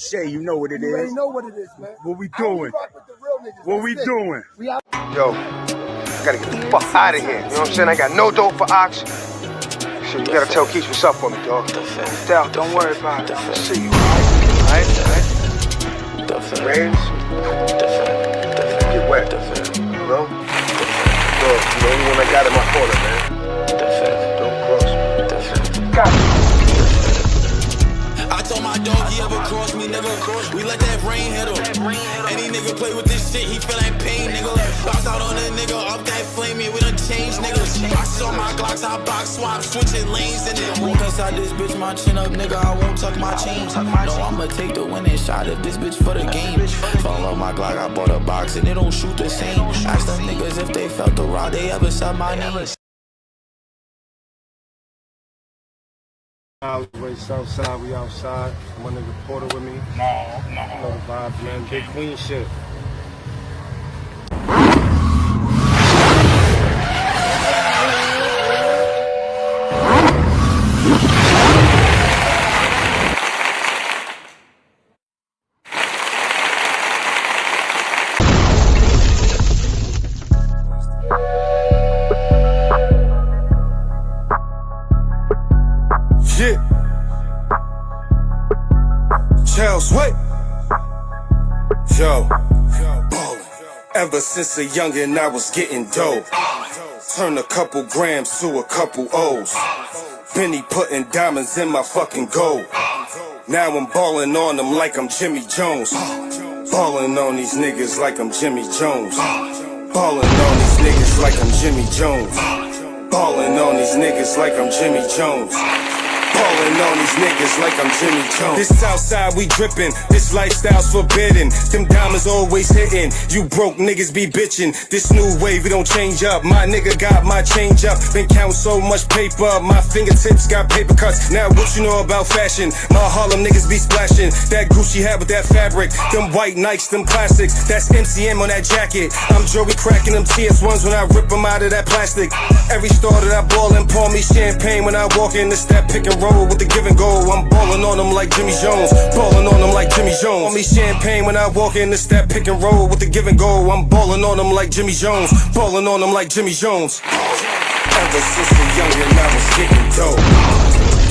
Shay, you know what it is. You already know what it is, man. What we doing? What we doing? Yo, I gotta get the fuck out of here. You know what I'm saying? I got no dope for Ox. Shit, you gotta tell Keith what's up for me, dog. Dal, don't worry about it. I'll see you. Alright? Rains? Get wet. You know? Dog, you're the only one I got in my corner, man. Don't cross me. Got you. I told my dog he ever cross me, nigga. We let that rain hit him. Any nigga play with this shit, he feel like pain, nigga. Bounce out on a nigga, up that flame, yeah, we done changed, nigga. Boxes on my Glocks, I box swap, switching lanes, and then walk inside this bitch, my chin up, nigga. I won't tuck my chains. No, I'ma take the winning shot if this bitch for the game. Fall off my Glock, I bought a box, and it don't shoot the same. Ask them niggas if they felt the rod, they ever said my name. Way Southside, we outside. My nigga Porter with me. No. You know the vibes, man. Big Queen shit. Yeah. Childsway. Yo. Ballin'. Ever since a youngin' I was getting dope. Turn a couple grams to a couple O's. Benny putting diamonds in my fucking gold. Now I'm ballin' on them like I'm Jimmy Jones. Ballin' on these niggas like I'm Jimmy Jones. Ballin' on these niggas like I'm Jimmy Jones. Ballin' on these niggas like I'm Jimmy Jones. Ballin' on these niggas like I'm Jimmy Jones. This Southside we drippin', this lifestyle's forbidden. Them diamonds always hittin', you broke niggas be bitchin'. This new wave, we don't change up. My nigga got my change up. Been counting so much paper, my fingertips got paper cuts. Now what you know about fashion? My Harlem niggas be splashin'. That Gucci hat with that fabric, them white Nikes, them classics. That's MCM on that jacket. I'm Joey cracking them TS1s when I rip them out of that plastic. Every store that I ball in, pour me champagne when I walk in. It's that pick and roll with the give and go. I'm ballin' on them like Jimmy Jones. Ballin' on them like Jimmy Jones. Pour me champagne when I walk in. It's that pick and roll with the give and go. I'm ballin' on them like Jimmy Jones. Ballin' on them like Jimmy Jones. Ever since a youngin' I was getting dope.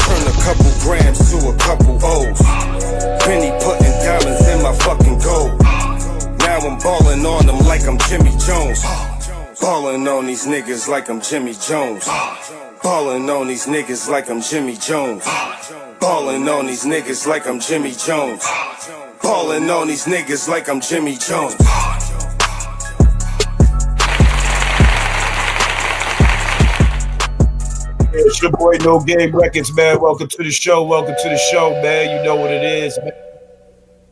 Turn a couple grams to a couple O's. Benny putting diamonds in my fucking gold. Now I'm ballin' on them like I'm Jimmy Jones. Ballin' on these niggas like I'm Jimmy Jones. Ballin' on these niggas like I'm Jimmy Jones. Ballin' on these niggas like I'm Jimmy Jones. Ballin' on these niggas like I'm Jimmy Jones. It's your boy Nogame Records, man. Welcome to the show. Welcome to the show, man. You know what it is, man.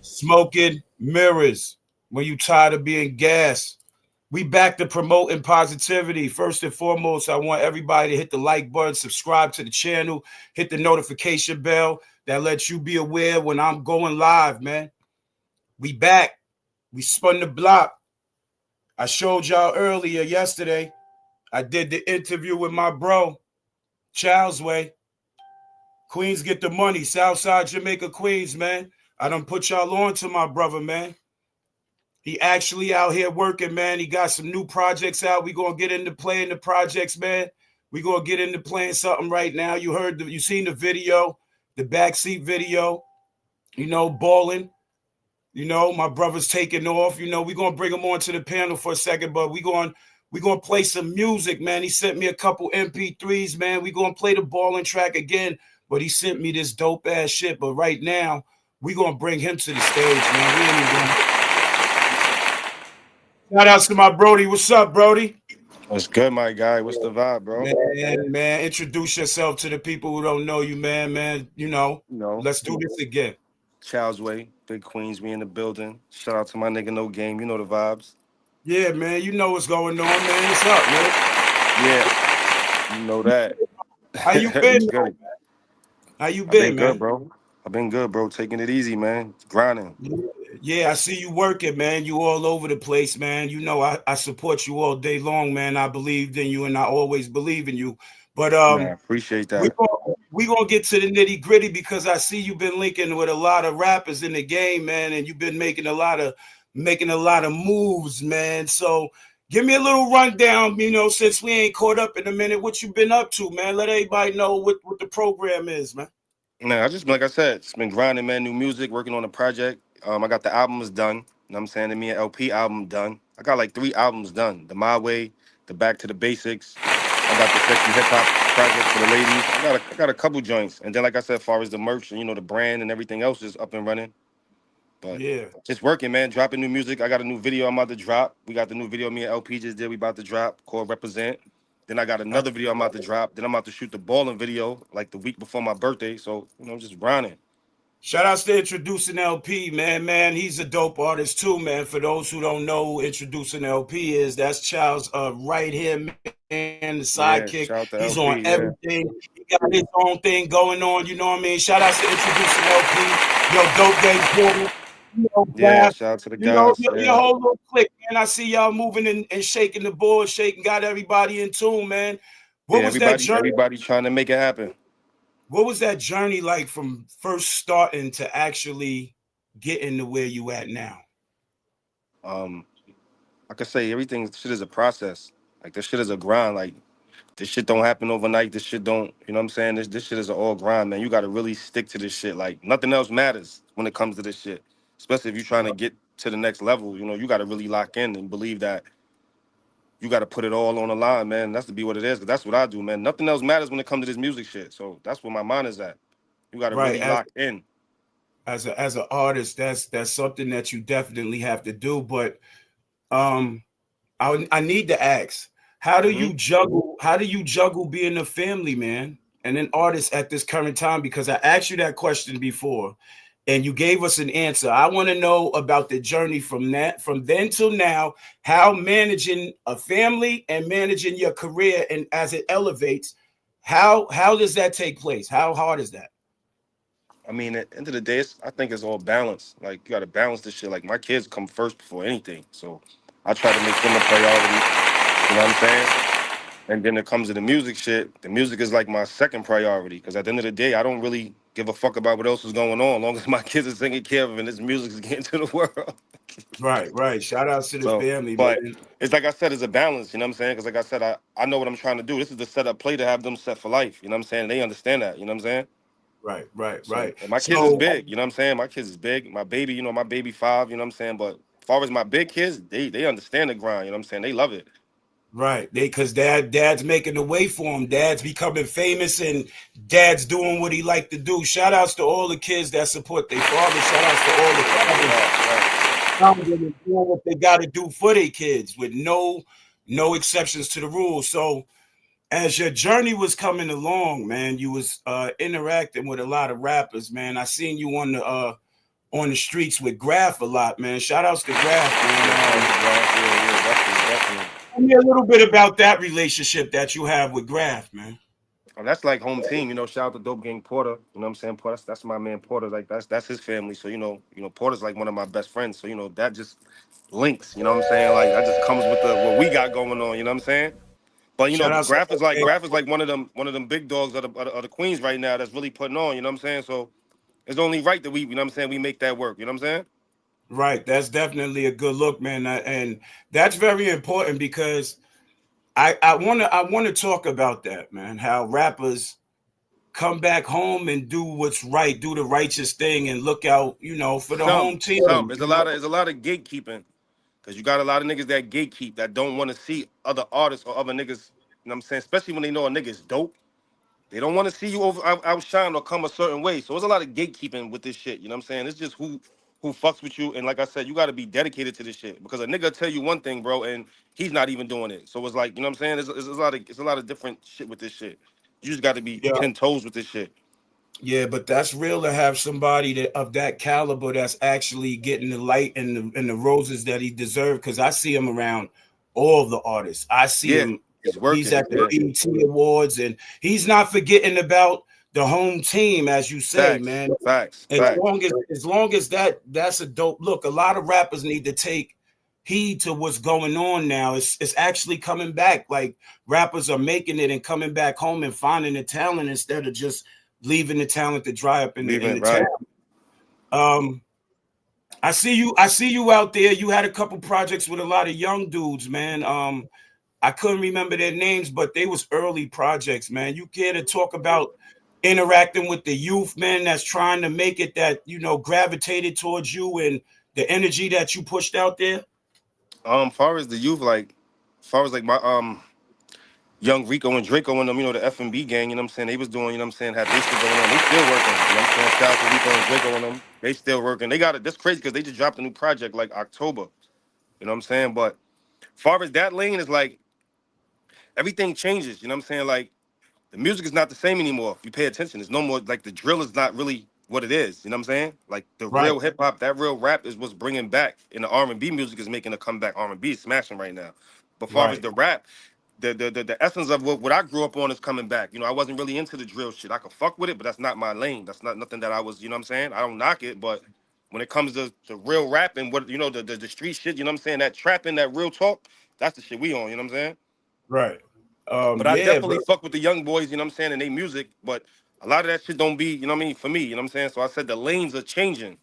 Smoking mirrors when you tired of being gassed. We back to promoting positivity. First and foremost, I want everybody to hit the like button, subscribe to the channel, hit the notification bell that lets you be aware when I'm going live, man. We back. We spun the block. I showed y'all earlier yesterday. I did the interview with my bro, Childsway. Queens get the money. Southside Jamaica, Queens, man. I done put y'all on to my brother, man. He actually out here working, man. He got some new projects out. We gonna get into playing the projects, man. We gonna get into playing something right now. You heard, you seen the video, the backseat video. You know, balling. You know, my brother's taking off. You know, we gonna bring him onto the panel for a second, but we gonna play some music, man. He sent me a couple MP3s, man. We gonna play the balling track again, but he sent me this dope ass shit. But right now, we gonna bring him to the stage, man. We ain't even Shout out to my Brody. What's up, Brody? What's good, my guy? What's the vibe, bro? Man, introduce yourself to the people who don't know you, man. You know, let's do this again. Childsway, Big Queens, we in the building. Shout out to my nigga Nogame. You know the vibes. Yeah, man. You know what's going on, man. What's up, man? Yeah, you know that. How you been, good. How you been, man? Good, bro. I've been good, bro. Taking it easy, man. Grinding. Yeah, I see you working, man. You all over the place, man. You know, I support you all day long, man. I believed in you, and I always believe in you. But I appreciate that. we gonna get to the nitty gritty because I see you've been linking with a lot of rappers in the game, man, and you've been making a lot of moves, man. So give me a little rundown, since we ain't caught up in a minute, what you been up to, man. Let everybody know what the program is, man. Man, I just like I said, it's been grinding, man. New music, working on a project. I got the albums done. You know what I'm saying? And me and LP album done. I got like 3 albums done. The My Way, the Back to the Basics. I got the sexy hip hop project for the ladies. I got a couple joints. And then like I said, as far as the merch and the brand and everything else is up and running. But Yeah. just working, man. Dropping new music. I got a new video I'm about to drop. We got the new video me and LP just did. We about to drop called Represent. Then I got another video I'm about to drop. Then I'm about to shoot the balling video like the week before my birthday. So, just grinding. Shout outs to Introducing LP, man. Man, he's a dope artist too, man. For those who don't know who Introducing LP is, that's Child's right here, man, the sidekick. Shout out to He's LP, on everything. He got his own thing going on, you know what I mean? Shout outs to Introducing LP. Yo, Dope Game Portal. Shout out to the guys. Your whole little clique, man. I see y'all moving and shaking the board, got everybody in tune, man. What was that journey? Everybody trying to make it happen. What was that journey like from first starting to actually getting to where you at now? I could say everything shit is a process. Like this shit is a grind. Like this shit don't happen overnight. This shit don't, you know what I'm saying? This shit is an all grind, man. You gotta really stick to this shit. Like nothing else matters when it comes to this shit. Especially if you're trying to get to the next level, you gotta really lock in and believe that you gotta put it all on the line, man. That's to be what it is. Cause that's what I do, man. Nothing else matters when it comes to this music shit. So that's where my mind is at. You gotta really lock in. As an artist, that's something that you definitely have to do. But I need to ask, how do you juggle being a family man and an artist at this current time? Because I asked you that question before and you gave us an answer. I want to know about the journey from then till now, how managing a family and managing your career and as it elevates, how does that take place? How hard is that? I mean, at the end of the day, I think it's all balance. Like, you got to balance this shit. Like, my kids come first before anything. So I try to make them a priority. You know what I'm saying? And then it comes to the music shit. The music is like my second priority. Because at the end of the day, I don't really give a fuck about what else is going on. As long as my kids are taken care of and this music is getting to the world. Right. Shout out to the family. But man. It's like I said, it's a balance. You know what I'm saying? Because like I said, I know what I'm trying to do. This is the setup play to have them set for life. You know what I'm saying? They understand that. You know what I'm saying? Right. And my kids is big, you know what I'm saying? My kids is big. My baby, my baby 5, you know what I'm saying? But as far as my big kids, they understand the grind, you know what I'm saying? They love it. Right. Because dad's making the way for him. Dad's becoming famous and dad's doing what he like to do. Shout outs to all the kids that support their father. Shout outs to all the fathers doing what they got to do for their kids with no exceptions to the rules. So as your journey was coming along, man, you was interacting with a lot of rappers, man. I seen you on the streets with Graf a lot, man. Shout outs to Graf, man. Definitely. Tell me a little bit about that relationship that you have with Graf, man. That's like home team, shout out to Dope Gang Porter, you know what I'm saying? Porter, that's my man Porter, like that's his family. So, Porter's like one of my best friends. So, that just links, you know what I'm saying? Like that just comes with what we got going on, you know what I'm saying? But Graf is like one of them big dogs of the Queens right now that's really putting on, you know what I'm saying? So it's only right that we, you know what I'm saying, we make that work, you know what I'm saying? Right. That's definitely a good look, man. And that's very important because I want to talk about that, man. How rappers come back home and do what's right, do the righteous thing, and look out, for the home team. There's a lot of gatekeeping. Because you got a lot of niggas that gatekeep, that don't want to see other artists or other niggas, you know what I'm saying? Especially when they know a nigga is dope. They don't want to see you outshine or come a certain way. So there's a lot of gatekeeping with this shit, you know what I'm saying? It's just who fucks with you. And like I said, you got to be dedicated to this shit. Because a nigga tell you one thing, bro, and he's not even doing it. So it's like, you know what I'm saying? It's a lot of different shit with this shit. You just got to be 10 toes with this shit. Yeah, but that's real to have somebody of that caliber that's actually getting the light and the roses that he deserves. Because I see him around all of the artists. I see him. He's at the BET Awards, and he's not forgetting about the home team, as you say, man. Facts. As long as that's a dope look. A lot of rappers need to take heed to what's going on now. It's actually coming back. Like rappers are making it and coming back home and finding the talent instead of just leaving the talent to dry up in the right. town. I see you out there. You had a couple projects with a lot of young dudes, man. I couldn't remember their names, but they was early projects, man. You care to talk about interacting with the youth, man, that's trying to make it, that, you know, gravitated towards you and the energy that you pushed out there? Far as the youth, like, far as like my young Rico and Draco and them, you know, the F&B gang, you know what I'm saying? They was doing, you know what I'm saying, had they shit going on. They still working. You know what I'm saying? Shout out to Rico and Draco and them. They still working. They got it. That's crazy because they just dropped a new project like October. You know what I'm saying? But far as that lane is like everything changes, you know what I'm saying? Like the music is not the same anymore. If you pay attention, it's no more like the drill is not really what it is. You know what I'm saying? Like the Right. real hip hop, that real rap is what's bringing back, and the R&B music is making a comeback. R&B is smashing right now. But far as the rap, the essence of what I grew up on is coming back. You know, I wasn't really into the drill shit. I could fuck with it, but that's not my lane. That's not nothing that I was. You know what I'm saying? I don't knock it, but when it comes to real rap and what, you know, the street shit, you know what I'm saying? That trapping, that real talk, that's the shit we on. You know what I'm saying? Right. But I definitely fuck with the young boys, you know what I'm saying, and they music, but a lot of that shit don't be, you know what I mean, for me, you know what I'm saying? So I said the lanes are changing.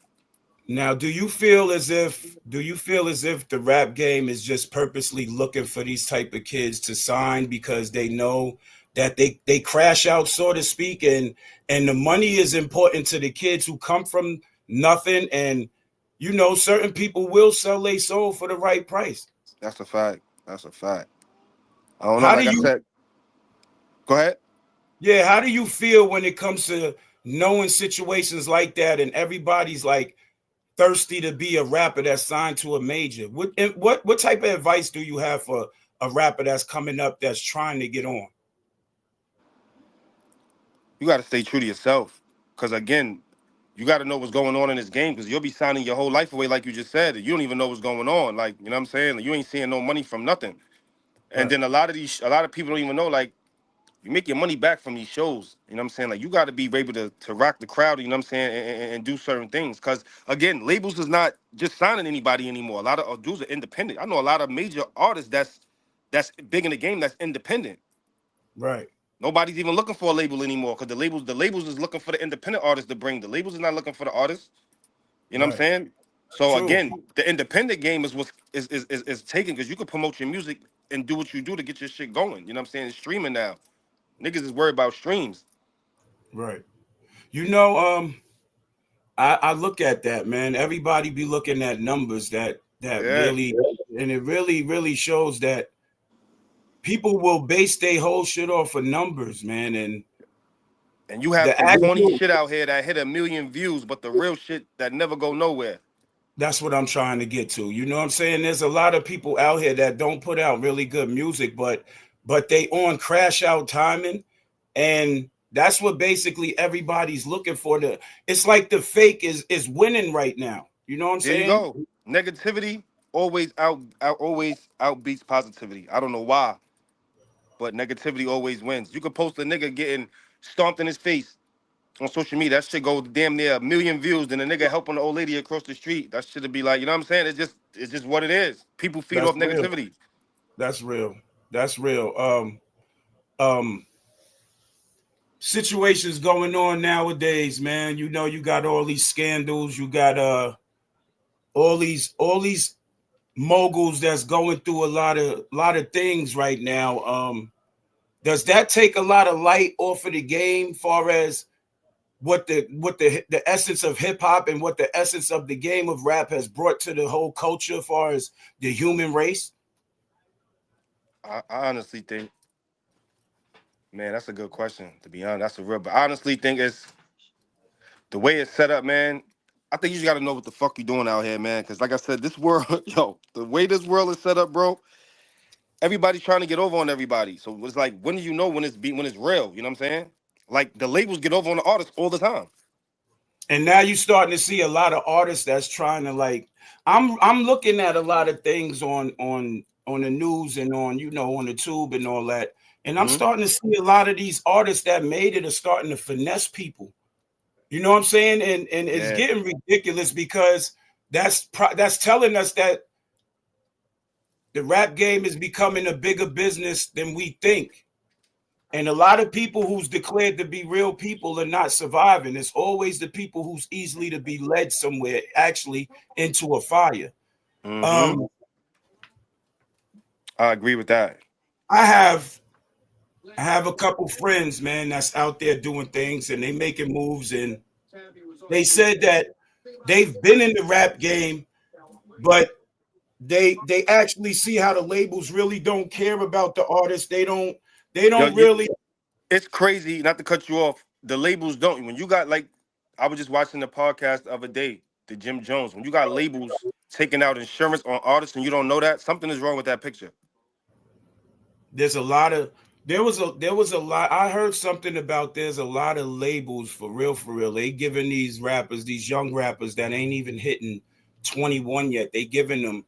Now, do you feel as if the rap game is just purposely looking for these type of kids to sign because they know that they crash out, so to speak, and the money is important to the kids who come from nothing, and you know, certain people will sell their soul for the right price. That's a fact. That's a fact. I don't know, How like do I you said. Go ahead. Yeah, how do you feel when it comes to knowing situations like that and everybody's like thirsty to be a rapper that's signed to a major? What type of advice do you have for a rapper that's coming up that's trying to get on? You got to stay true to yourself. Because, again, you got to know what's going on in this game because you'll be signing your whole life away, like you just said. You don't even know what's going on. Like, you know what I'm saying? You ain't seeing no money from nothing. And Right. then a lot of people don't even know, like, you make your money back from these shows. You know what I'm saying? Like, you got to be able to rock the crowd, you know what I'm saying, and do certain things. Because, again, labels is not just signing anybody anymore. A lot of dudes are independent. I know a lot of major artists that's big in the game that's independent. Right. Nobody's even looking for a label anymore because the labels is looking for the independent artists to bring. The labels is not looking for the artists. You know what I'm Right. saying? So True. again, the independent game is what's is taken because you can promote your music and do what you do to get your shit going. You know what I'm saying? It's streaming now. Niggas is worried about streams. Right. You know, I look at that, man. Everybody be looking at numbers that Yeah. really, and it really shows that people will base their whole shit off of numbers, man. And And you have the some corny actual, shit out here that hit 1 million views, but the real shit that never go nowhere. that's what I'm trying to get to. You know what I'm saying? There's a lot of people out here that don't put out really good music, but they on crash out timing, and that's what basically everybody's looking for. It's like the fake is winning right now. You know what I'm There you saying? go. Negativity always outbeats positivity. I don't know why, but negativity always wins. You could post a nigga getting stomped in his face on social media. That shit go damn near 1 million views. Then a nigga helping the old lady across the street. That shit'd be like, you know what I'm saying? It's just what it is. People feed That's off real. negativity. That's real. That's real. Um, situations going on nowadays, man. You know, you got all these scandals. You got all these moguls that's going through a lot of things right now. Does that take a lot of light off of the game, far as what the essence of hip hop and what the essence of the game of rap has brought to the whole culture, as far as the human race? I honestly think, man, that's a good question. To be honest, that's a real. But I honestly think it's the way it's set up, man. I think you just got to know what the fuck you doing out here, man. Because like I said, this world, yo, the way this world is set up, bro. Everybody's trying to get over on everybody. So it's like, when do you know when it's real? You know what I'm saying? Like the labels get over on the artists all the time. And now you're starting to see a lot of artists that's trying to, like, I'm looking at a lot of things on the news and on, you know, on the tube and all that. And I'm Mm-hmm. starting to see a lot of these artists that made it are starting to finesse people. You know what I'm saying? And it's Yeah. getting ridiculous, because that's telling us that the rap game is becoming a bigger business than we think. And a lot of people who's declared to be real people are not surviving. It's always the people who's easily to be led somewhere, actually into a fire. I agree with that. I have a couple friends, man, that's out there doing things and they making moves. And they said that they've been in the rap game, but they actually see how the labels really don't care about the artists. They don't really. It's crazy, not to cut you off. The labels don't. When you got, like, I was just watching the podcast the other day, the Jim Jones. When you got labels taking out insurance on artists and you don't know that, something is wrong with that picture. There was a lot. I heard something about there's a lot of labels for real. They giving these rappers, these young rappers that ain't even hitting 21 yet. They giving them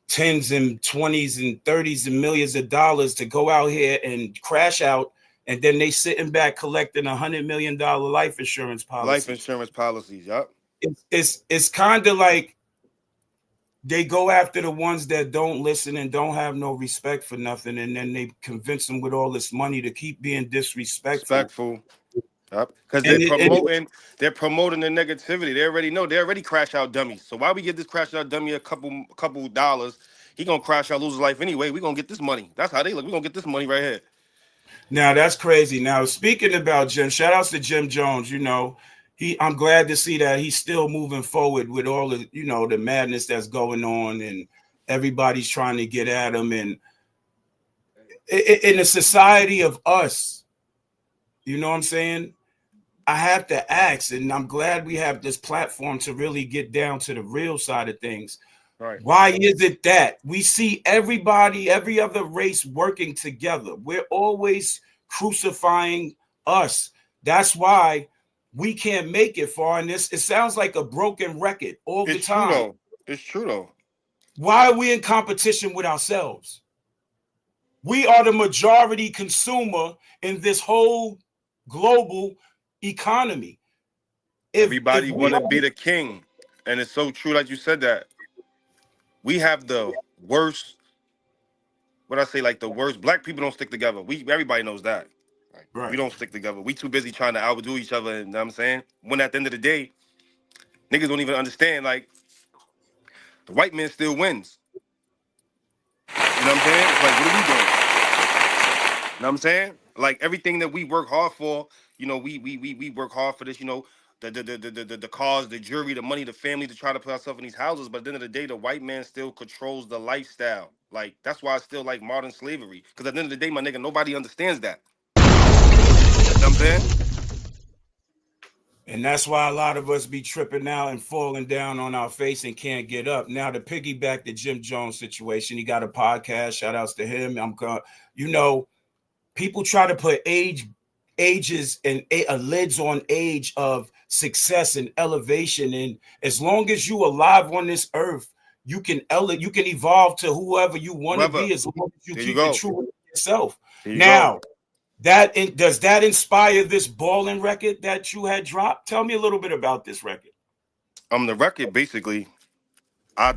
tens and 20s and 30s and millions of dollars to go out here and crash out, and then they sitting back collecting $100 million life insurance policies. Life insurance policies, yep. It's kind of like they go after the ones that don't listen and don't have no respect for nothing, and then they convince them with all this money to keep being disrespectful. Yep. Because they're promoting the negativity. They already know. They already crash out dummies. So why we give this crash out dummy a couple dollars? He gonna crash out, lose his life anyway. We gonna get this money. That's how they look. We gonna get this money right here. Now that's crazy. Now speaking about Jim, shout outs to Jim Jones. You know, I'm glad to see that he's still moving forward with all the, you know, the madness that's going on, and everybody's trying to get at him. And in a society of us, you know what I'm saying? I have to ask, and I'm glad we have this platform to really get down to the real side of things. Right. Why is it that we see everybody, every other race working together? We're always crucifying us. That's why we can't make it far in this. It sounds like a broken record all the time. It's true though. Why are we in competition with ourselves? We are the majority consumer in this whole global economy. Everybody want to be the king, and it's so true, like you said, that we have the worst. What I say, like the worst. Black people don't stick together. Everybody knows that. Right. We don't stick together. We too busy trying to outdo each other. You know what I'm saying? When at the end of the day, niggas don't even understand. Like the white man still wins. You know what I'm saying? It's like, what are we doing? You know what I'm saying? Like everything that we work hard for, you know, we work hard for this, you know, the cause, the jury, the money, the family, to try to put ourselves in these houses. But at the end of the day, the white man still controls the lifestyle. Like that's why I still like modern slavery. Because at the end of the day, my nigga, nobody understands that. You know what I'm saying? And that's why a lot of us be tripping out and falling down on our face and can't get up. Now, to piggyback the Jim Jones situation, he got a podcast. Shout outs to him. You know, people try to put ages and lids on age of success and elevation. And as long as you alive on this earth, you can evolve to whoever you want to be, as long as you keep it true to yourself. Now, does that inspire this balling record that you had dropped? Tell me a little bit about this record. The record basically, I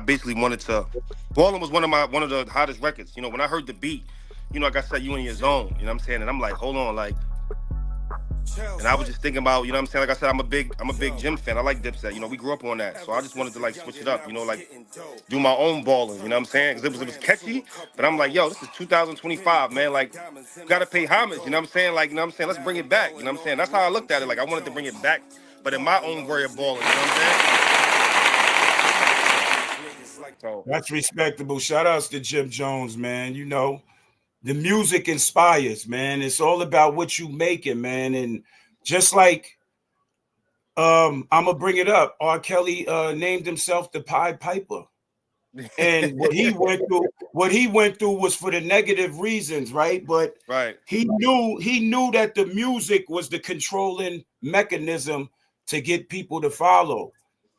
basically wanted to. Ballin' was one of the hottest records. You know, when I heard the beat, you know, like I said, you in your zone. You know what I'm saying? And I'm like, hold on, like. And I was just thinking about, you know what I'm saying? Like I said, I'm a big Jim fan. I like Dipset. You know, we grew up on that. So I just wanted to like switch it up, you know, like do my own balling, you know what I'm saying? Because it was catchy, but I'm like, yo, this is 2025, man. Like, you gotta pay homage, you know what I'm saying? Like, you know what I'm saying? Let's bring it back, you know what I'm saying? That's how I looked at it. Like, I wanted to bring it back, but in my own way of balling, you know what I'm saying? So, that's respectable. Shout outs to Jim Jones, man. You know, the music inspires, man. It's all about what you making, man. And just like I'm gonna bring it up, R. Kelly named himself the Pied Piper. And what he went through was for the negative reasons, right? But he knew that the music was the controlling mechanism to get people to follow.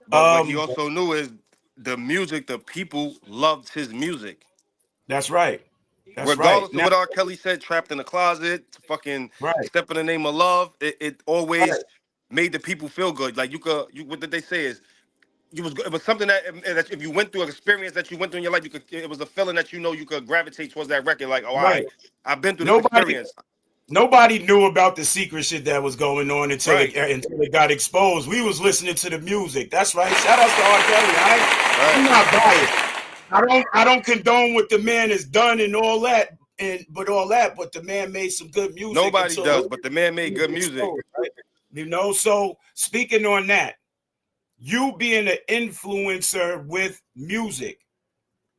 But what he also knew is the music, the people loved his music. That's right. Regardless of what R. Kelly said, trapped in the closet, fucking step in the name of love, it always made the people feel good. Like what did they say is, it was something that if you went through an experience that you went through in your life, it was a feeling that you know you could gravitate towards that record. Like, I've been through this experience. Nobody knew about the secret shit that was going on until, Right. until it got exposed. We was listening to the music. That's right. Shout out to R. Kelly. I'm not biased. I don't condone what the man has done and all that, but the man made some good music. Nobody does, but the man made good music. Right? You know, so speaking on that, you being an influencer with music,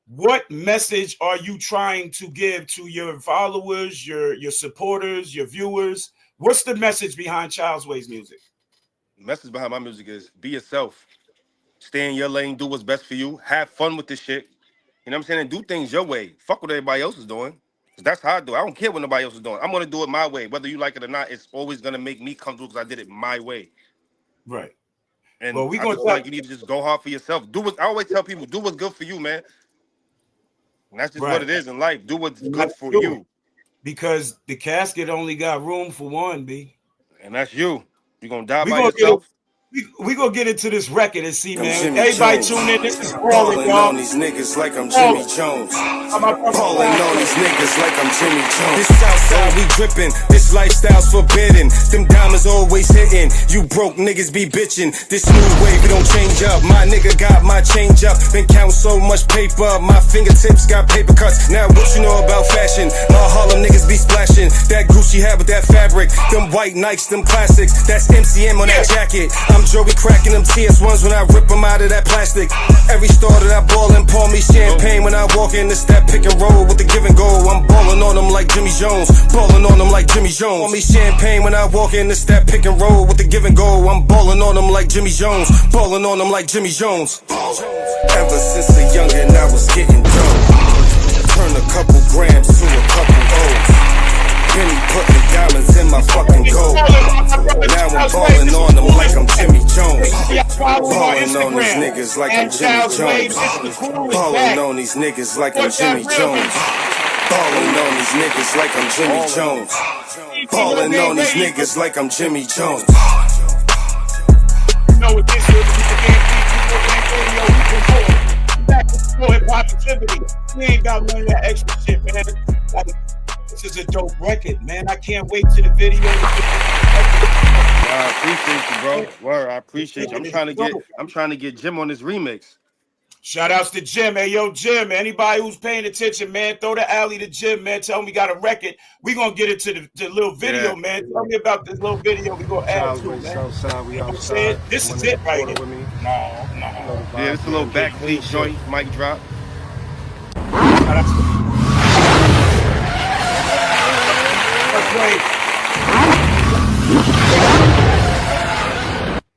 what message are you trying to give to your followers, your supporters, your viewers? What's the message behind Childsway's music? The message behind my music is be yourself. Stay in your lane, do what's best for you. Have fun with this shit. You know what I'm saying? And do things your way. Fuck what everybody else is doing. Because that's how I do it. I don't care what nobody else is doing. I'm going to do it my way. Whether you like it or not, it's always going to make me comfortable because I did it my way. Right. And well, we I just feel like you need to just go hard for yourself. Do what I always tell people, do what's good for you, man. And that's just what it is in life. Do what's good for you. Because the casket only got room for one, B. And that's you. You're going to die by yourself. We gonna get into this record and see, man. Everybody tune in. This is Ballin' on these niggas like I'm Jimmy Jones. Ballin' on these niggas like I'm Jimmy Jones. This Southside we drippin', this lifestyle's forbidden. Them diamonds always hittin'. You broke niggas be bitchin'. This new wave we don't change up. My nigga got my change up. Been counting so much paper, my fingertips got paper cuts. Now what you know about fashion? My Harlem niggas be splashin'. That Gucci hat with that fabric. Them white Nikes, them classics. That's MCM on that jacket. I'm Joey cracking them TS1s when I rip them out of that plastic. Every store that I ball in, pour me champagne when I walk in. It's that pick and roll with the give and go. I'm ballin' on them like Jimmy Jones. Ballin' on them like Jimmy Jones. Pour me champagne when I walk in. It's that pick and roll with the give and go. I'm ballin' on them like Jimmy Jones. Ballin' on them like Jimmy Jones. Ever since a youngin' I was getting dope. Turn a couple grams to a couple O's. Penny putting diamonds in my fucking gold. Now I'm ballin' on them like I'm Jimmy Jones. Ballin' on these niggas like I'm Jimmy Jones. Ballin' on these niggas like I'm Jimmy Jones. Ballin' on these niggas like I'm Jimmy Jones. Ballin' on these niggas like I'm Jimmy Jones. You know what this is? Positivity. We ain't got none of that extra shit, man. Like, this is a dope record, man. I can't wait to the video. I appreciate you, bro. Word, I appreciate you. I'm trying to get Jim on this remix. Shout outs to Jim. Hey, yo, Jim. Anybody who's paying attention, man, throw the alley to Jim, man. Tell him we got a record. We gonna get into the little video, man. Tell me about this little video we gonna add to it, man. Southside, we outside. This is it right here. No. Yeah, it's a little backbeat joint, mic drop.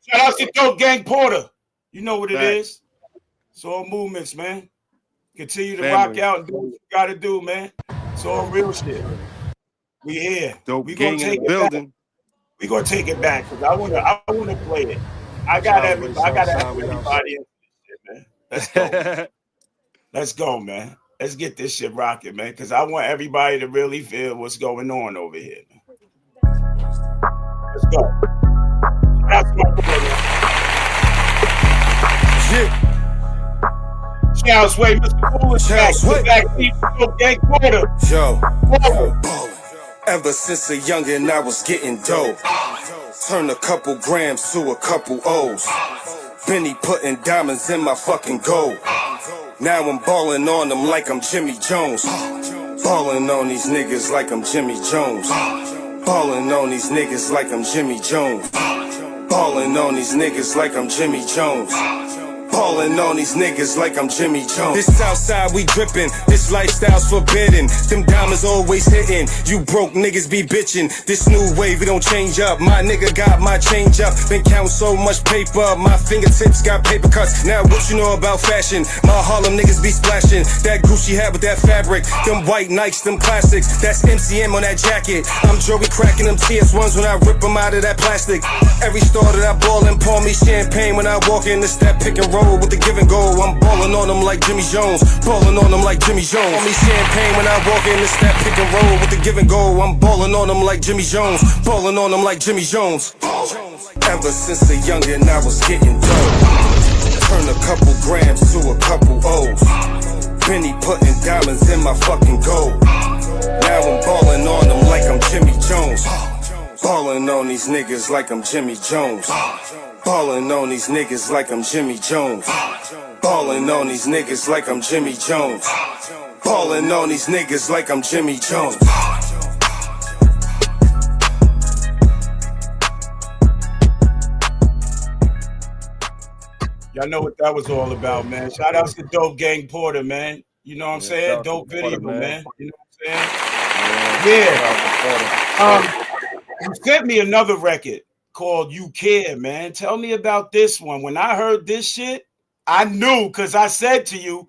Shout out to Dope Gang Porter. You know what it is. It's all movements, man. Continue to rock out and do what you gotta do, man. It's all real shit. We here. Dope we Gang in the building. We gonna take it back because I wanna play it. I got everybody. I gotta have everybody in this shit, man. Let's go. Let's go, man. Let's get this shit rocking, man. Because I want everybody to really feel what's going on over here, man. Let's go. That's my brother. Childsway, Mr. Coolisack, backseat, Gang Porter. Yo, ever since a youngin' I was getting dope. Turn a couple grams to a couple O's. Benny putting diamonds in my fucking gold. Now I'm ballin' on them like I'm Jimmy Jones. Ballin' on these niggas like I'm Jimmy Jones. Ballin' on these niggas like I'm Jimmy Jones. Ballin' on these niggas like I'm Jimmy Jones. Ballin' on these niggas like I'm Jimmy Jones. This Southside we drippin', this lifestyle's forbidden. Them diamonds always hittin', you broke niggas be bitchin'. This new wave we don't change up, my nigga got my change up. Been counting so much paper, my fingertips got paper cuts. Now what you know about fashion? My Harlem niggas be splashin'. That Gucci hat with that fabric, them white Nikes, them classics. That's MCM on that jacket. I'm Joey cracking them TS1s when I rip them out of that plastic. Every store that I ball in, pour me champagne when I walk in. It's that pick and roll with the give and go. I'm ballin' on them like Jimmy Jones. Ballin' on them like Jimmy Jones. Pour me champagne when I walk in. It's that pick and roll with the give and go. I'm ballin' on them like Jimmy Jones. Ballin' on them like Jimmy Jones. Ever since a youngin' I was getting dope. Turn a couple grams to a couple O's. penny putting diamonds in my fucking gold. Now I'm ballin' on them like I'm Jimmy Jones. Ballin' on these niggas like I'm Jimmy Jones. Ballin' on these niggas like I'm Jimmy Jones. Ballin' on these niggas like I'm Jimmy Jones. Ballin' on these niggas like I'm Jimmy Jones. Y'all know what that was all about, man. Shout out to Dope Gang Porter, man. You know what I'm saying? Dope video, man. You know what I'm saying? Yeah. You sent me another record called You Care, man. Tell me about this one. When I heard this shit, I knew, because I said to you,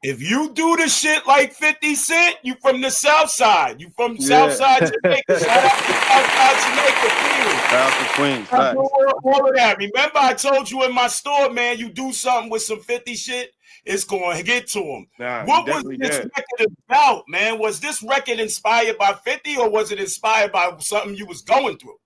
if you do the shit like 50 Cent, you from the South Side. You from South Side Jamaica. Shout out to South Side Jamaica, Queens. Shout out to Queens. I do all of that. Remember, I told you in my store, man, you do something with some 50 shit, it's going to get to him. Nah, what was this record about, man? Was this record inspired by 50 or was it inspired by something you was going through?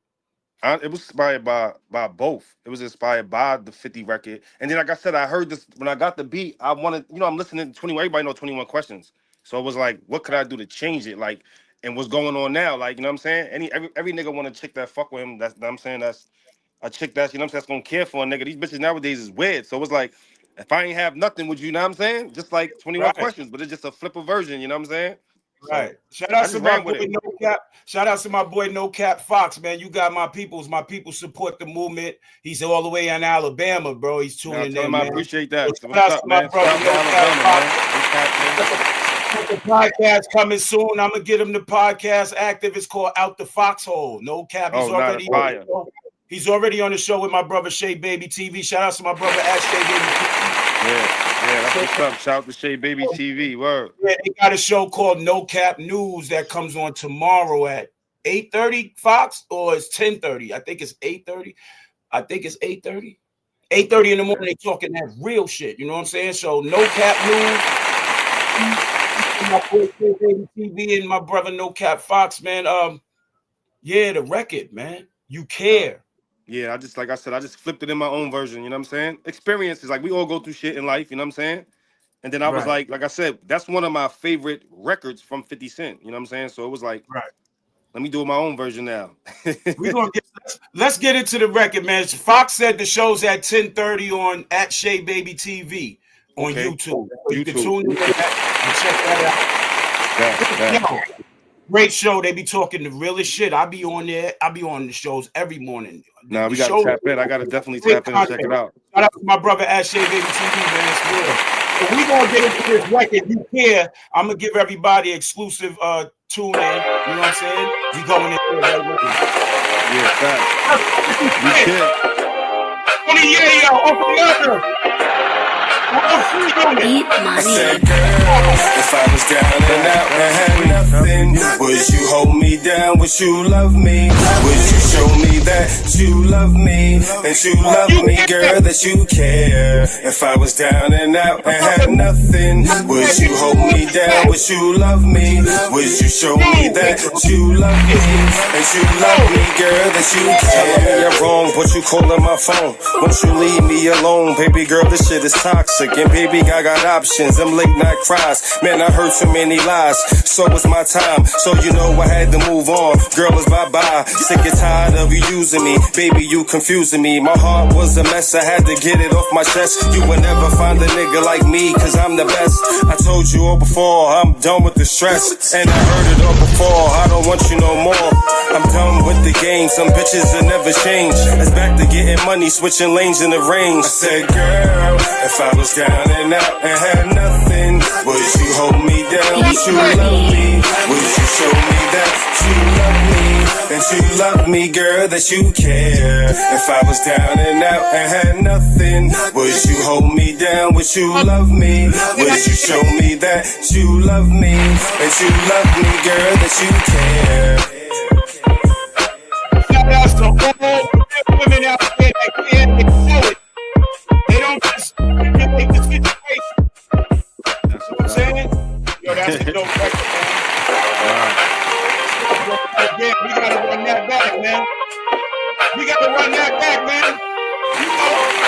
It was inspired by both. It was inspired by the 50 record. And then, like I said, I heard this when I got the beat. I wanted, I'm listening to 21. Everybody know 21 Questions. So it was like, what could I do to change it? Like, and what's going on now? Like, you know what I'm saying? Every nigga want a chick that fuck with him. That's, you know what I'm saying? That's a chick that's, you know what I'm saying, that's gonna care for a nigga. These bitches nowadays is weird. So it was like, if I ain't have nothing, would you know what I'm saying? Just like 21 Questions, but it's just a flipper version, you know what I'm saying? Right. So, shout out to my boy No Cap. Shout out to my boy No Cap Fox, man. You got my peoples. My people support the movement. He's all the way in Alabama, bro. He's tuning in, man. I appreciate that. So shout out to my brother No Cap Fox. The podcast coming soon. I'm gonna get him the podcast active. It's called Out the Foxhole. No Cap. He's already on the show with my brother Shay Baby TV. Shout out to my brother at Shay Baby TV. Yeah, that's what's up. Shout out to Shay Baby TV. Word. Yeah, they got a show called No Cap News that comes on tomorrow at 8:30 Fox, or it's 10:30. I think it's 8:30. 8:30 in the morning. They talking that real shit. You know what I'm saying? So No Cap News. My boy Shay Baby TV and my brother No Cap Fox, man. Yeah, the record, man. You Care. Yeah, I just flipped it in my own version, you know what I'm saying? Experiences, like we all go through shit in life, you know what I'm saying? And then I was like I said, that's one of my favorite records from 50 Cent, you know what I'm saying? So it was like, let me do my own version now. Let's get into the record, man. Fox said the show's at 10:30 on at Shay Baby TV on YouTube. You can tune in and check that out. Great show. They be talking the realest shit. I be on there. I be on the shows every morning. Nah, we gotta tap in. I gotta definitely tap in and check it out. Shout out to my brother at Shay Baby TV, man. It's real. So we gonna get into this record. You Care. I'm gonna give everybody exclusive tune in. You know what I'm saying? We going into it right with you. Yeah, facts. You Care. Uncle Mother. I said, girl, if I was down and out and had nothing, would you hold me down? Would you love me? Would you show me that you love me? And you love me, girl, that you care? If I was down and out and had nothing, would you hold me down? Would you love me? Would you show me that you love me? And you love me, girl, that you care? Telling me you're wrong, but you calling my phone. Won't you leave me alone, baby girl? This shit is toxic. And baby, I got options, them late night cries. Man, I heard too many lies, so it's my time. So you know I had to move on. Girl, it's bye-bye. Sick and tired of you using me. Baby, you confusing me. My heart was a mess, I had to get it off my chest. You would never find a nigga like me, cause I'm the best. I told you all before, I'm done with the stress. And I heard it all before, I don't want you no more. I'm done with the game, some bitches will never change. It's back to getting money, switching lanes in the range. I said, girl, if I was down and out and had nothing, would you hold me down? Would you love me? Would you show me that you love me? And you love me, girl, that you care? If I was down and out and had nothing, would you hold me down? Would you love me? Would you show me that you love me? And you love me, girl, that you care? Shout out to all women out there that care, they know it. They don't just manipulate the situation. That's what I'm saying? Yo, that's a dope record, man. Yeah, we gotta run that back, man. We gotta run that back, man. You know.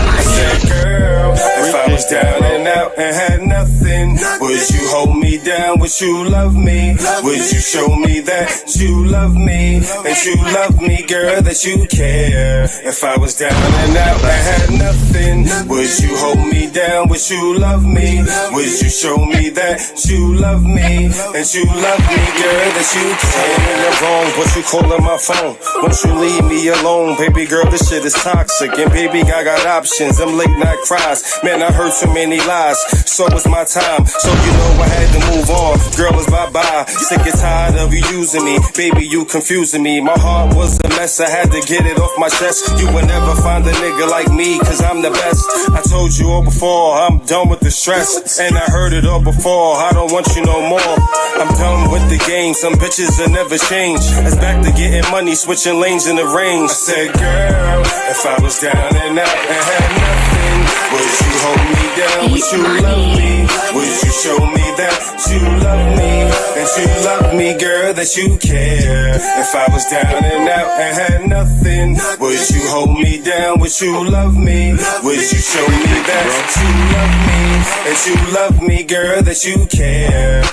I said, girl, if If I was down and out and had nothing, would you hold me down? Would you love me? Would you show me that you love me? That you love me, girl, that you care? If I was down and out and had nothing, would you hold me down? Would you love me? Would you show me that you love me? That you love me, girl, that you care? I'm wrong, but you calling my phone. Won't you leave me alone? Baby girl, this shit is toxic. And baby, I got options. Them late night cries. Man, I heard too many lies. So it's my time. So you know I had to move on. Girl, it's bye-bye. Sick and tired of you using me. Baby, you confusing me. My heart was a mess. I had to get it off my chest. You would never find a nigga like me, cause I'm the best. I told you all before, I'm done with the stress. And I heard it all before, I don't want you no more. I'm done with the game. Some bitches will never change. It's back to getting money, switching lanes in the range. I said, girl, if I was down and out and had nothing, would you hold me down? Would you love me? Would you show me that you love me? That you love me, girl, that you care? If I was down and out and had nothing, would you hold me down? Would you love me? Would you show me that you love me? That you love me, girl, that you care?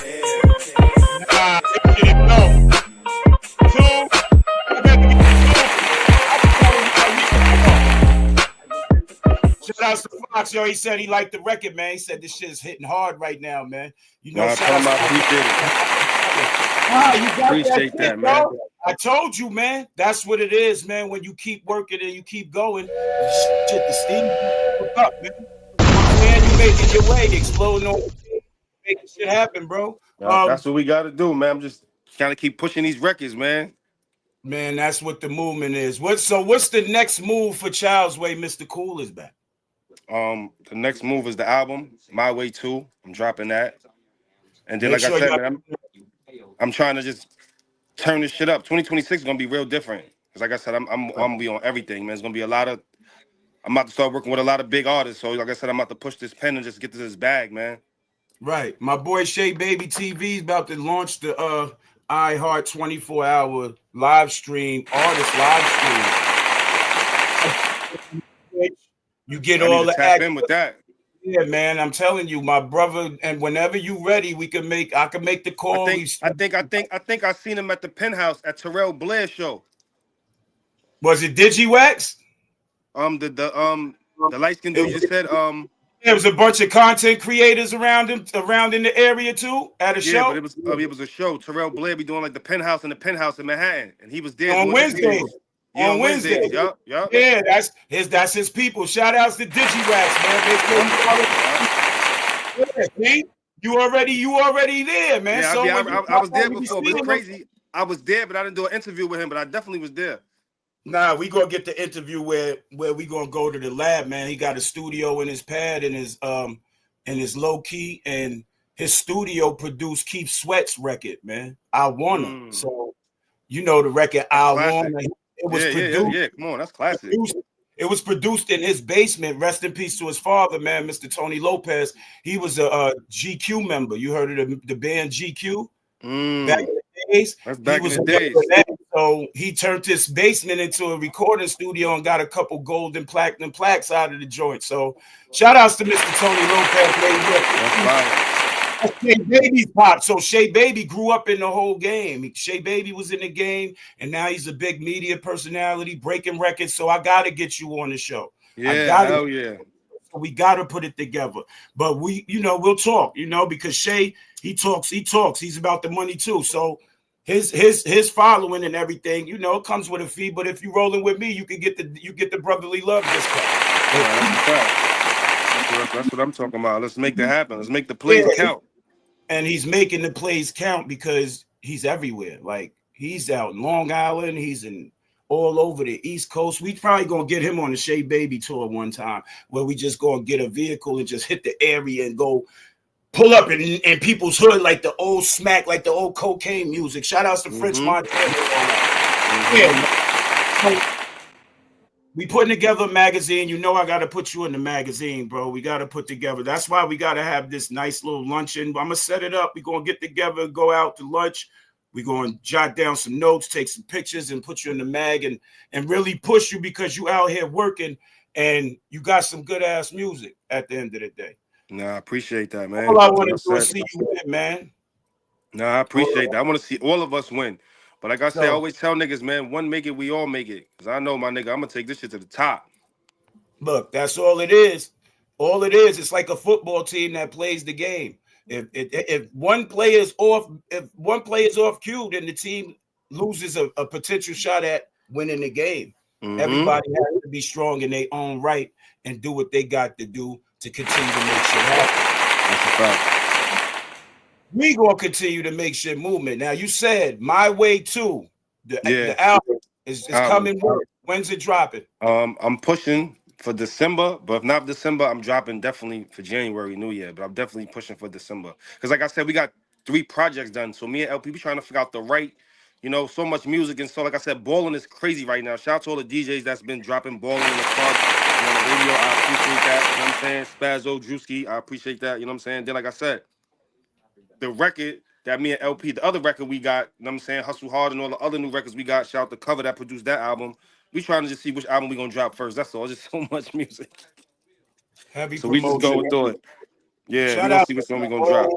Shout out to Fox, yo. He said he liked the record, man. He said this shit is hitting hard right now, man. You know, I appreciate that, man. I told you, man. That's what it is, man. When you keep working and you keep going, shit, the steam up, man. Man, you making your way, exploding on, making shit happen, bro. That's what we got to do, man. I'm just trying to keep pushing these records, man. Man, that's what the movement is. What's the next move for Child's Way? Mr. Cool is back. The next move is the album, My Way 2. I'm dropping that. And then, like I said, man, I'm trying to just turn this shit up. 2026 is gonna be real different. Cause like I said, I'm gonna be on everything, man. It's gonna be a lot of. I'm about to start working with a lot of big artists. So, like I said, I'm about to push this pen and just get to this bag, man. Right. My boy Shay Baby TV is about to launch the iHeart 24-hour live stream, artist live stream. You get all the tap in with that. Yeah, man. I'm telling you, my brother. And whenever you ready, I can make the call. I think I seen him at the Penthouse at Terrell Blair's show. Was it DigiWax? The light skinned dude just said there was a bunch of content creators around in the area too at a show. But it was a show. Terrell Blair be doing like the Penthouse in Manhattan, and he was there on Wednesdays. Yeah, on Wednesdays. Yup. Yeah, that's his people. Shout outs to DigiWax, man. See? You already there, man. Yeah, so I was there before, but it's crazy. I was there, but I didn't do an interview with him, but I definitely was there. Nah, we gonna get the interview where we gonna go to the lab, man. He got a studio in his pad and his low key, and his studio produced Keith Sweat's record, man. I Wanna. So you know the record I Wanna. It was produced. Yeah, come on, that's classic. It was produced in his basement. Rest in peace to his father, man, Mr. Tony Lopez. He was a GQ member. You heard of the band GQ? Back in the days. That's back in the days. So he turned his basement into a recording studio and got a couple gold and platinum plaques out of the joint. So shout outs to Mr. Tony Lopez. Shay Baby's pop. So Shay Baby grew up in the whole game. Shay Baby was in the game, and now he's a big media personality, breaking records. So I gotta get you on the show. Yeah, hell yeah. We gotta put it together. But we'll talk, because Shay, he talks. He's about the money too. So his following and everything, it comes with a fee. But if you're rolling with me, you get the brotherly love discount. That's what I'm talking about. Let's make that happen. Let's make the plays count. And he's making the plays count because he's everywhere. Like he's out in Long Island, he's in all over the East Coast. We probably gonna get him on the Shay Baby tour one time, where we just gonna get a vehicle and just hit the area and go pull up in people's hood like the old smack, like the old cocaine music. Shout outs to French Montana. We putting together a magazine. I got to put you in the magazine, bro. We got to put together. That's why we got to have this nice little luncheon. I'm going to set it up. We're going to get together, go out to lunch. We're going to jot down some notes, take some pictures, and put you in the mag and really push you because you out here working and you got some good ass music at the end of the day. Nah, I appreciate that, man. All I want to do is see you win, man. Nah, I appreciate that. I want to see all of us win. But like I say, I always tell niggas, man, one make it, we all make it. Because I know, my nigga, I'm going to take this shit to the top. Look, that's all it is. All it is, it's like a football team that plays the game. If one player is off, cue, then the team loses a potential shot at winning the game. Mm-hmm. Everybody has to be strong in their own right and do what they got to do to continue to make shit happen. That's a fact. We gonna continue to make shit movement. Now you said My Way Too. The album is coming. When's it dropping? I'm pushing for December, but if not December, I'm dropping definitely for January, New Year. But I'm definitely pushing for December. Because like I said, we got 3 projects done. So me and LP, we trying to figure out the right, so much music. And so like I said, balling is crazy right now. Shout out to all the DJs that's been dropping balling in the club and on the radio. I appreciate that. You know what I'm saying? Spazzo, Drewski, I appreciate that. You know what I'm saying? Then like I said, the record that me and LP, the other record we got, you know what I'm saying, Hustle Hard and all the other new records we got, shout out to Cover that produced that album. We trying to just see which album we gonna drop first. That's all. It's just so much music. Heavy so promotion. We just going through it. Yeah, shout we gonna see which one we gonna drop.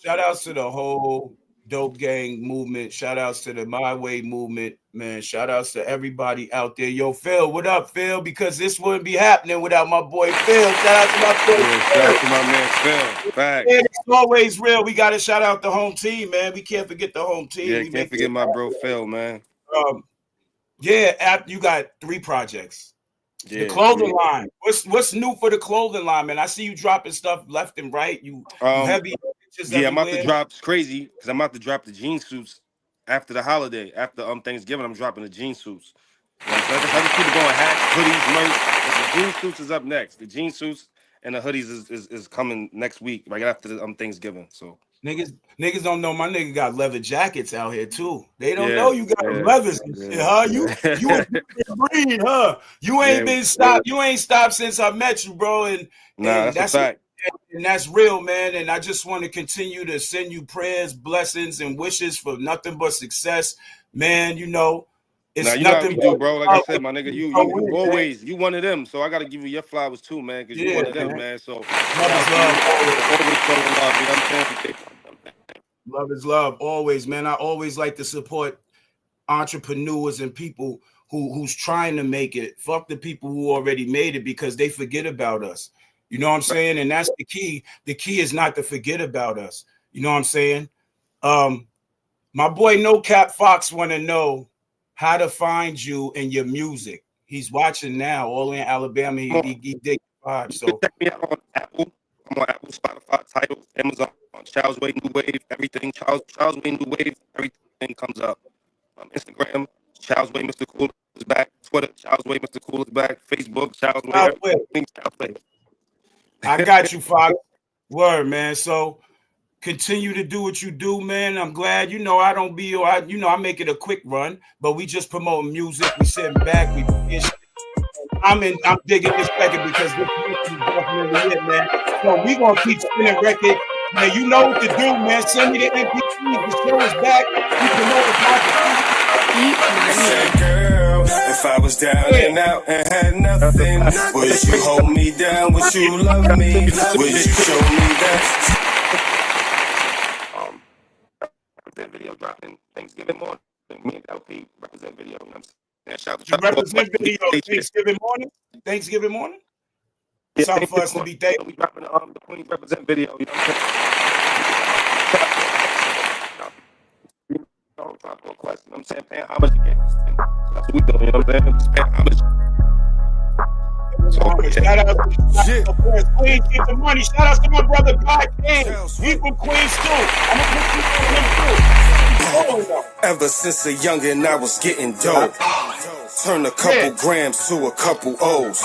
Shout outs to the whole Dope Gang movement. Shout outs to the My Way movement, man. Shout outs to everybody out there. Yo, Phil, what up, Phil? Because this wouldn't be happening without my boy Phil. Shout out to my boy Phil. Shout out to my man Phil. Fact. Man, it's always real. We got to shout out the home team, man. We can't forget the home team. Yeah, can't forget my bro Phil, man. You got 3 projects. Yeah, the clothing line. What's new for the clothing line, man? I see you dropping stuff left and right. You heavy. Yeah, I'm about to drop. It's crazy because I'm about to drop the jean suits after the holiday. After Thanksgiving, I'm dropping the jean suits. So I just keep it going. Hats, hoodies, merch. But the jean suits is up next. The jean suits and the hoodies is coming next week, right after the Thanksgiving. So niggas don't know my nigga got leather jackets out here too. They don't know you got leathers and shit, huh? You a breed, huh? You ain't been stopped. You ain't stopped since I met you, bro. And that's a fact. And that's real, man. And I just want to continue to send you prayers, blessings, and wishes for nothing but success, man. It's nothing. You know how we do, bro. Like I said, my nigga, you always you one of them. So I gotta give you your flowers too, man, because you one of them, man. So love is love, always, man. I always like to support entrepreneurs and people who's trying to make it. Fuck the people who already made it because they forget about us. You know what I'm saying? And that's the key. The key is not to forget about us. You know what I'm saying? My boy No Cap Fox want to know how to find you and your music. He's watching now, all in Alabama. He dig vibe. So check me out on Apple. I'm on Apple, Spotify, Tidal, Amazon, on Childsway New Wave, everything. Childsway New Wave, everything comes up. Instagram, Childsway Mr. Cool is back. Twitter, Childsway Mr. Cool is back. Facebook, Childsway, everything, Childsway. I got you, Fox. Word, man. So continue to do what you do, man. I'm glad. I don't be, I make it a quick run, but we just promoting music. We sitting back. I'm digging this record because this is definitely it, man. So we gonna keep spinning records. Man, you know what to do, man. Send me the MP3. The show is back. We promote the podcast. Girl, if I was down and out and had nothing, would you hold me down? Would you love me? Would you show me that? Video dropping Thanksgiving morning. Me and LP represent video. You know what I'm saying? Shout out to represent video Thanksgiving morning. Thanksgiving morning. Yeah, something for us to be thankful. We dropping the Queen represent video. You know what I'm saying? Don't drop no question. You know what I'm saying? Paying homage again. That's what we doing. You know what I'm saying? Just paying homage. Shout out to Queen, keep the money. Shout out to my brother God King. He from Queens too. I'm gonna put you on him too. Ever since a youngin', I was getting dope. Turn a couple grams to a couple O's.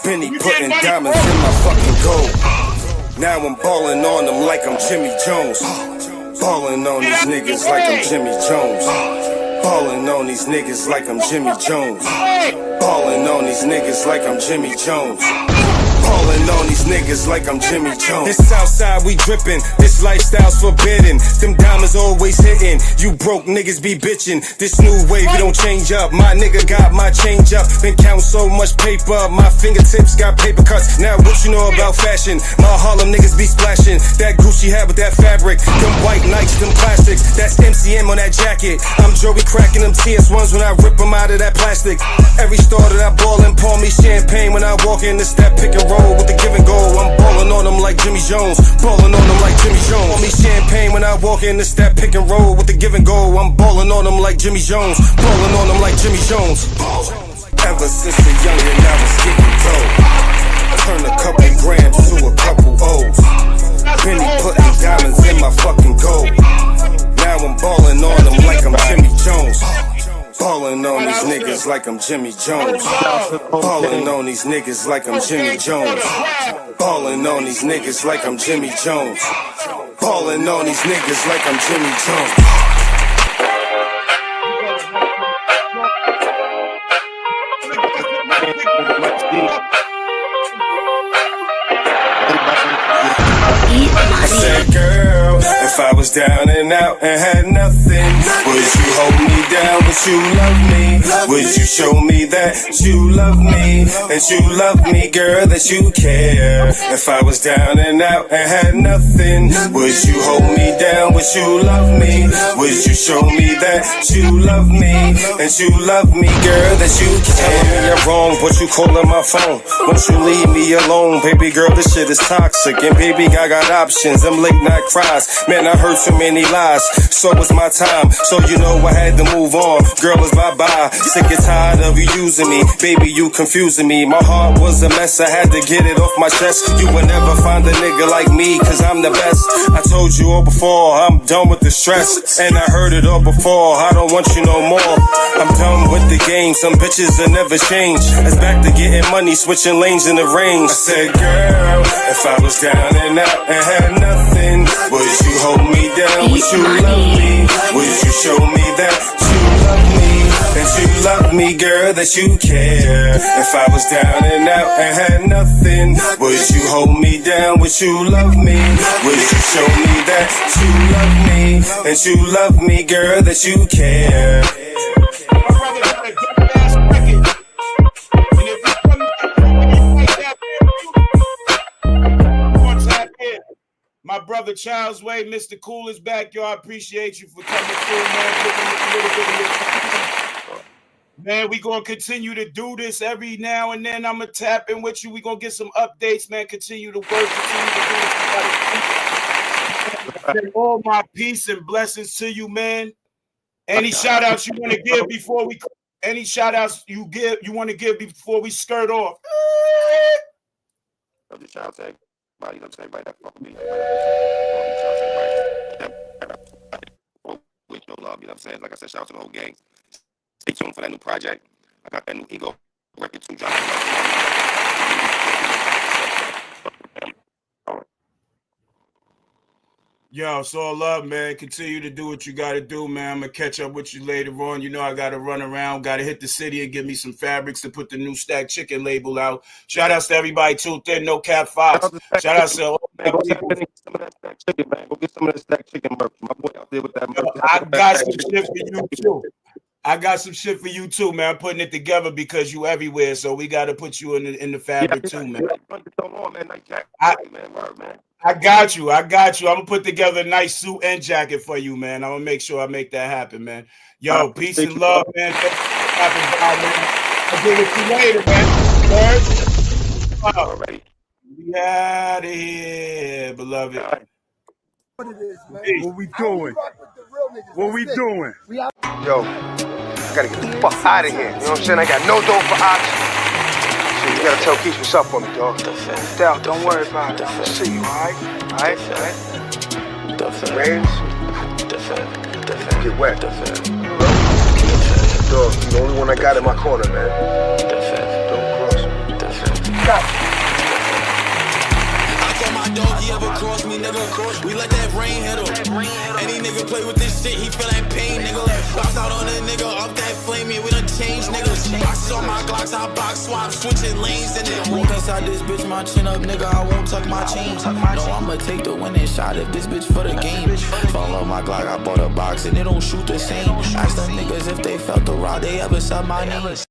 Benny putting diamonds in my fucking gold. Now I'm ballin' on them like I'm Jimmy Jones. Ballin' on these niggas like I'm Jimmy Jones. Ballin' on these niggas like I'm Jimmy Jones. Ballin' on these niggas like I'm Jimmy Jones. ballin' on these niggas like I'm Jimmy Jones. This Southside we drippin', this lifestyle's forbidden. Them diamonds always hittin', you broke niggas be bitchin'. This new wave, it don't change up. My nigga got my change up. Been counting so much paper, my fingertips got paper cuts. Now what you know about fashion? My Harlem niggas be splashin'. That Gucci hat with that fabric, them white Nikes, them plastics. That's MCM on that jacket. I'm Joey cracking them TS1s when I rip them out of that plastic. Every store that I ballin', pour me champagne when I walk in. It's that pick and roll with the give and go. I'm ballin' on them like Jimmy Jones. Ballin' on them like Jimmy Jones. Pour me champagne when I walk in. It's that pick and roll with the give and go. I'm ballin' on them like Jimmy Jones. Ballin' on them like Jimmy Jones. Ever since a youngin' I was getting dough. Turn a couple grams to a couple O's. Benny putting diamonds in my fucking gold. Now I'm ballin' on them like I'm Jimmy Jones. Ballin' on these niggas like I'm Jimmy Jones. Ballin' on these niggas like I'm Jimmy Jones. Ballin' on these niggas like I'm Jimmy Jones. Ballin' on these niggas like I'm Jimmy Jones. I said, girl, if I was down and out and had nothing, would you hold me down? Would you love me? Would you show me that you love me? That you love me, girl, that you care? If I was down and out and had nothing, would you hold me down? Would you love me? Would you show me that you love me? That you love me, girl, that you care? Tell me I'm wrong, but you calling my phone. Won't you leave me alone? Baby girl, this shit is toxic. And baby, I got options. Them late night cries. Man, I heard too many lies. So it's my time. So you know I had to move on. Girl, it's bye-bye. Sick and tired of you using me. Baby, you confusing me. My heart was a mess. I had to get it off my chest. You will never find a nigga like me, cause I'm the best. I told you all before, I'm done with the stress. And I heard it all before, I don't want you no more. I'm done with the game. Some bitches will never change. It's back to getting money, switching lanes in the range. I said, girl, if I was down and out and had nothing, would you hold me down? Would you love me? Would you show me that you love me? That you love me, girl, that you care? If I was down and out and had nothing, would you hold me down? Would you love me? Would you show me that you love me? That you love me, girl, that you care? My brother Childsway, Mr. Cool is back, y'all. I appreciate you for coming through, man. Man, we gonna continue to do this every now and then. I'm gonna tap in with you. We gonna get some updates, man. Continue to work, continue to do this. All my peace and blessings to you, man. Any shout outs you want to give before we? Any shout outs you want to give before we skirt off? I'm just trying to say. You know what I'm saying? Right, that fuck me. With no love, you know what I'm saying? Like I said, shout out to the whole gang. Stay tuned for that new project. I got that new Ego record too dropping. Yo, it's all love, man. Continue to do what you got to do, man. I'm going to catch up with you later on. You know I got to run around, got to hit the city and get me some fabrics to put the new Stack Chicken label out. Shout outs to everybody tuned in, No Cap Fox. Shout outs to all man, go some of that Stack Chicken, man. Go get some of that Stack Chicken merch. My boy out there with that merch. I got some shit for you, too. I got some shit for you, too, man. I'm putting it together because you everywhere, so we got to put you in the fabric, too, man. I got you. I'm gonna put together a nice suit and jacket for you, man. I'm gonna make sure I make that happen, man. Yo, peace and love, man. Thanks for stopping by, man. I'll get with you later, man. All right. We out of here, beloved. What it is, man. What we doing? What we doing? Yo, I gotta get the fuck out of here. You know what I'm saying? I got no dough for options. You gotta tell Keith what's up on me, dog. Don't worry about it. I'll see you, alright? Alright? Rains? Get wet. Dog, you're the only one I got in my corner, man. Don't cross me. I call my dog, he ever cross me, nigga. We let that rain hit him. Any nigga play with this shit, he feel that pain, nigga. Bounce out on a nigga, up that flame, yeah, we done changed, niggas. Boxes on my Glocks, I box swap, switching lanes in it. Walk inside this bitch, my chin up, nigga, I won't tuck my chain. No, I'ma take the winning shot if this bitch for the game. Fall off my Glock, I bought a box and it don't shoot the same. Ask them niggas if they felt the rod, they ever said my name.